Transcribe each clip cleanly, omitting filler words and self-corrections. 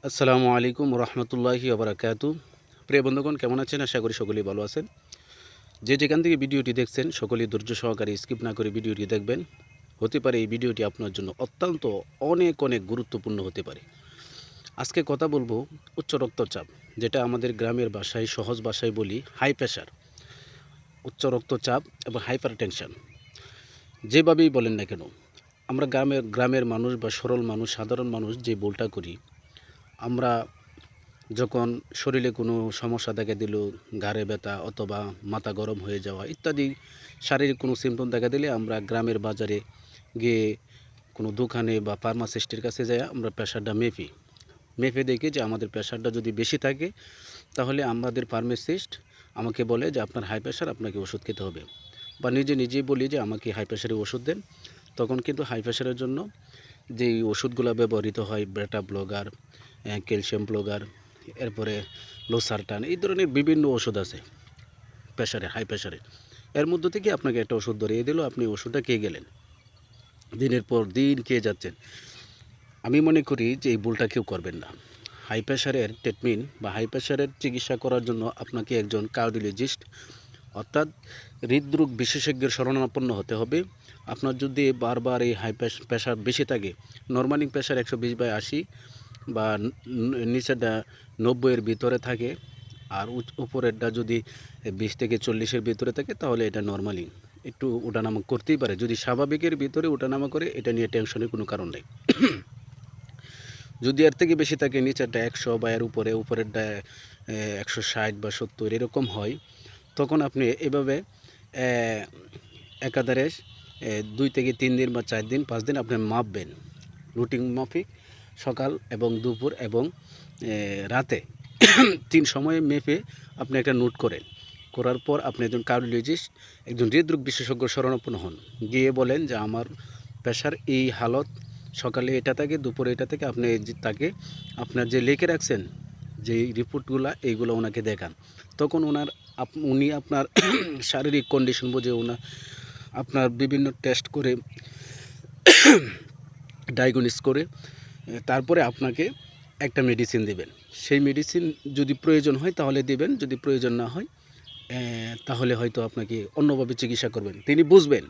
আসসালামু আলাইকুম রহমতুল্লাহি ওবরাকাতু। প্রিয় বন্ধুগণ, কেমন আছেন? আশা করি সকলেই ভালো আছেন। যে যেখান থেকে ভিডিওটি দেখছেন সকলেই ধৈর্য সহকারে স্কিপ না করে ভিডিওটি দেখবেন। হতে পারে এই ভিডিওটি আপনার জন্য অত্যন্ত অনেক অনেক গুরুত্বপূর্ণ হতে পারে। আজকে কথা বলবো উচ্চ রক্তচাপ, যেটা আমাদের গ্রামের ভাষায় সহজ ভাষায় বলি হাই প্রেশার। উচ্চ রক্তচাপ এবং হাইপার টেনশন, যেভাবেই বলেন না কেন, আমরা গ্রামের মানুষ বা সরল মানুষ, সাধারণ মানুষ যে ভুলটা করি, আমরা যখন শরীরে কোনো সমস্যা দেখা দিল, ঘাড়ে ব্যথা অথবা মাথা গরম হয়ে যাওয়া ইত্যাদি শারীরিক কোনো সিমটম দেখা দিলে আমরা গ্রামের বাজারে গিয়ে কোনো দোকানে বা ফার্মাসিস্টের কাছে যাই, আমরা প্রেশারটা মেপে দেখি যে আমাদের প্রেশারটা যদি বেশি থাকে, তাহলে আমাদের ফার্মাসিস্ট আমাকে বলে যে আপনার হাই প্রেশার, আপনাকে ওষুধ খেতে হবে। বা নিজেই বলি যে আমাকে হাই প্রেশারের ওষুধ দেন। তখন কিন্তু হাই প্রেশারের জন্য যেই ওষুধগুলো ব্যবহৃত হয়, বেটা ব্লগার, ক্যালসিয়াম ব্লগার, এরপরে লোসারটান, এই ধরনের বিভিন্ন ওষুধ আছে হাই প্রেশারে। এর মধ্য থেকে আপনাকে একটা ওষুধ ধরিয়ে দিল, আপনি ওষুধটা খেয়ে গেলেন, দিনের পর দিন খেয়ে যাচ্ছেন। আমি মনে করি যে এই ভুলটা কেউ করবেন না। হাই প্রেশারের ট্রিটমেন্ট বা হাই প্রেশারের চিকিৎসা করার জন্য আপনাকে একজন কার্ডিওলজিস্ট অর্থাৎ হৃদরোগ বিশেষজ্ঞের শরণাপন্ন হতে হবে। আপনার যদি বারবার এই হাই প্রেশার বেশি থাকে, নর্মালি প্রেশার 120/80 বা নিচেরটা 90-এর ভিতরে থাকে, আর উপরেরটা যদি 20 থেকে 40-এর ভিতরে থাকে, তাহলে এটা নর্মালি একটু ওঠানামা করতেই পারে। যদি স্বাভাবিকের ভিতরে ওঠানামা করে, এটা নিয়ে টেনশনের কোনো কারণ নেই। যদি এর থেকে বেশি থাকে, নিচেরটা 100 বা এর উপরেরটা 160 বা 70 এরকম হয়, তখন আপনি এভাবে একাধারে 2 থেকে 3 দিন বা 4 দিন 5 দিন আপনি মাপবেন, রুটিন মাফিক সকাল এবং দুপুর এবং রাতে 3 সময়ে মেপে আপনি একটা নোট করার পর আপনি একজন কার্ডিওলজিস্ট, একজন হৃদরোগ বিশেষজ্ঞ শরণাপন্ন হন। গিয়ে বলেন যে আমার প্রেশার এই হালত, সকালে এটা থাকে, দুপুরে এটা থেকে, আপনি তাকে আপনার যে লিখে রাখছেন যে রিপোর্টগুলো, এইগুলো ওনাকে দেখান। তখন উনি আপনার শারীরিক কন্ডিশন বুঝে আপনার বিভিন্ন টেস্ট করে ডায়াগনোস করে তারপরে আপনাকে একটা মেডিসিন দেবেন। সেই মেডিসিন যদি প্রয়োজন হয় তাহলে দেবেন, যদি প্রয়োজন না হয় তাহলে হয়তো আপনাকে অন্যভাবে চিকিৎসা করবেন। তিনি বুঝবেন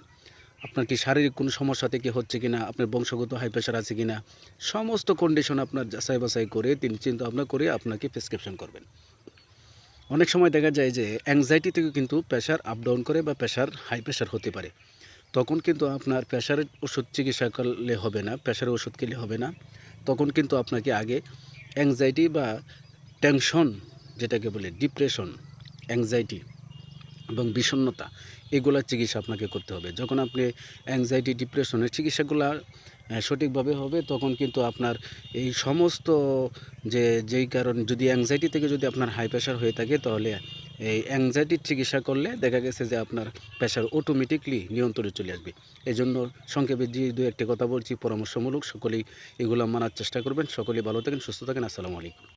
আপনার কি শারীরিক কোনো সমস্যা থেকে হচ্ছে কিনা, আপনার বংশগত হাই প্রেশার আছে কিনা, সমস্ত কন্ডিশন আপনার যাচাই বাছাই করে তিনি চিন্তা ভাবনা করে আপনাকে প্রেসক্রিপশন করবেন। অনেক সময় দেখা যায় যে অ্যাংজাইটি থেকে কিন্তু প্রেশার আপ ডাউন করে বা হাই প্রেশার হতে পারে। তখন কিন্তু আপনার প্রেশারের ওষুধ চিকিৎসা করলে হবে না, প্রেশারের ওষুধ খেলে হবে না। তখন কিন্তু আপনাকে আগে অ্যাংজাইটি বা টেনশন, যেটাকে বলে ডিপ্রেশন, অ্যাংজাইটি এবং বিষণ্ণতা, এগুলোর চিকিৎসা আপনাকে করতে হবে। যখন আপনি অ্যাংজাইটি ডিপ্রেশনের চিকিৎসাগুলো সঠিকভাবে হবে, তখন কিন্তু আপনার এই সমস্ত যেই কারণ, যদি অ্যাংজাইটি থেকে যদি আপনার হাই প্রেশার হয়ে থাকে, তাহলে এই অ্যাংজাইটির চিকিৎসা করলে দেখা গেছে যে আপনার প্রেশার অটোমেটিকলি নিয়ন্ত্রণে চলে আসবে। এই জন্য সংক্ষেপে যে দু একটি কথা বলছি পরামর্শমূলক, সকলেই এগুলো মানার চেষ্টা করবেন। সকলেই ভালো থাকেন, সুস্থ থাকেন। আসসালামু আলাইকুম।